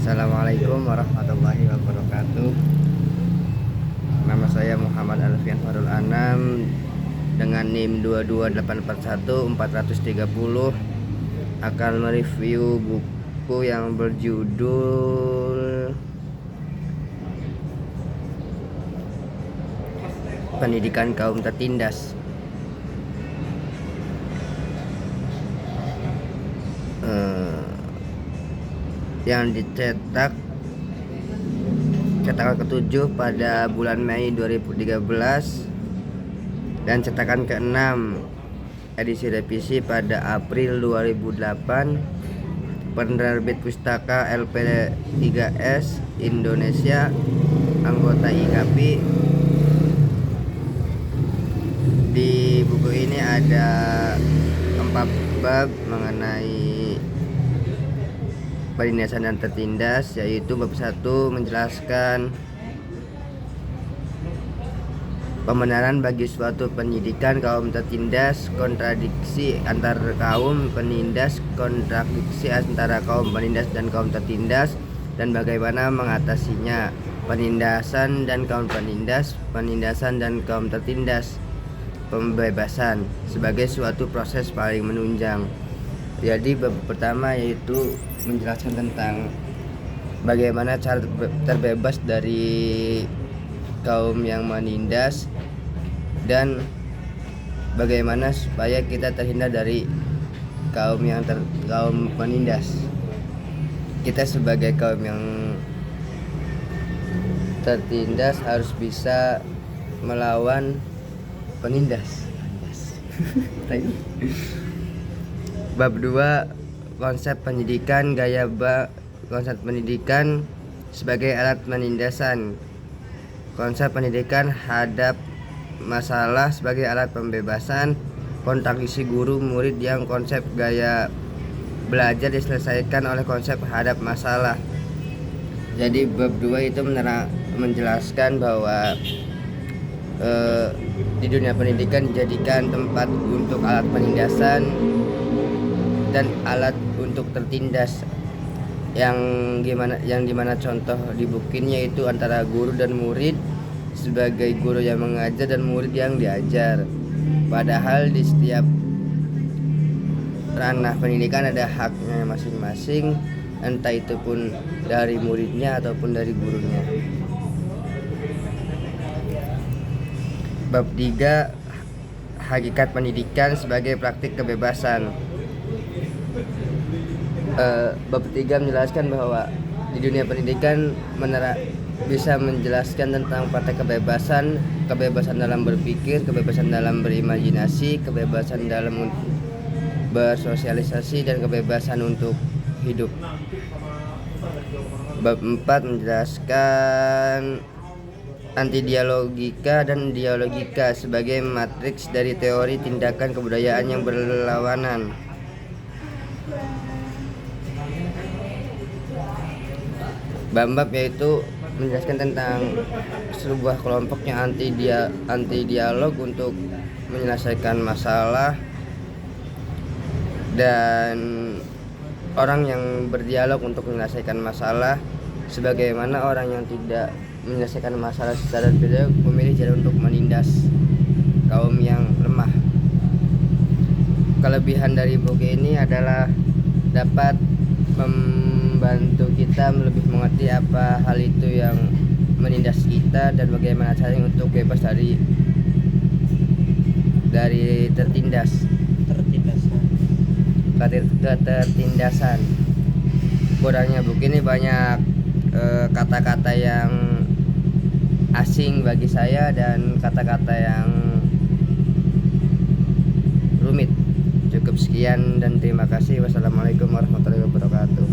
Assalamualaikum warahmatullahi wabarakatuh. Nama saya Muhammad Alfian Farul Anam dengan NIM 22841-430 akan mereview buku yang berjudul Pendidikan Kaum Tertindas. Yang dicetak cetakan ke-7 pada bulan Mei 2013 dan cetakan ke-6 edisi revisi pada April 2008. Penerbit Pustaka LP3S Indonesia, anggota IKAPI. Di buku ini ada 4 bab mengenai penindasan dan tertindas, yaitu bab 1 menjelaskan pembenaran bagi suatu pendidikan kaum tertindas, kontradiksi antar kaum penindas, kontradiksi antara kaum penindas dan kaum tertindas, dan bagaimana mengatasinya, penindasan dan kaum penindas, penindasan dan kaum tertindas, pembebasan sebagai suatu proses paling menunjang. Jadi bab pertama yaitu menjelaskan tentang bagaimana cara terbebas dari kaum yang menindas dan bagaimana supaya kita terhindar dari kaum penindas. Kita sebagai kaum yang tertindas harus bisa melawan penindas. Bab 2 konsep pendidikan konsep pendidikan sebagai alat penindasan. Konsep pendidikan hadap masalah sebagai alat pembebasan. Kontradiksi guru murid yang konsep gaya belajar diselesaikan oleh konsep hadap masalah. Jadi bab 2 itu menjelaskan bahwa di dunia pendidikan dijadikan tempat untuk alat penindasan dan alat untuk tertindas, yang dimana contoh di bukunya itu antara guru dan murid, sebagai guru yang mengajar dan murid yang diajar. Padahal di setiap ranah pendidikan ada haknya masing-masing, entah itu pun dari muridnya ataupun dari gurunya. Bab 3 hakikat pendidikan sebagai praktik kebebasan. Bab 3 menjelaskan bahwa di dunia pendidikan bisa menjelaskan tentang praktek kebebasan dalam berpikir, kebebasan dalam berimajinasi, kebebasan dalam bersosialisasi, dan kebebasan untuk hidup. Bab 4 menjelaskan antidialogika dan dialogika sebagai matriks dari teori tindakan kebudayaan yang berlawanan. Bab yaitu menjelaskan tentang sebuah kelompok yang anti dialog untuk menyelesaikan masalah, dan orang yang berdialog untuk menyelesaikan masalah, sebagaimana orang yang tidak menyelesaikan masalah secara dialog memilih jalan untuk menindas kaum yang lemah. Kelebihan dari buku ini adalah dapat membantu kita lebih mengerti apa hal itu yang menindas kita dan bagaimana caranya untuk bebas dari ketertindasan. Kurangnya buku ini banyak kata-kata yang asing bagi saya dan kata-kata yang rumit. Cukup sekian dan terima kasih. Wassalamualaikum warahmatullahi wabarakatuh.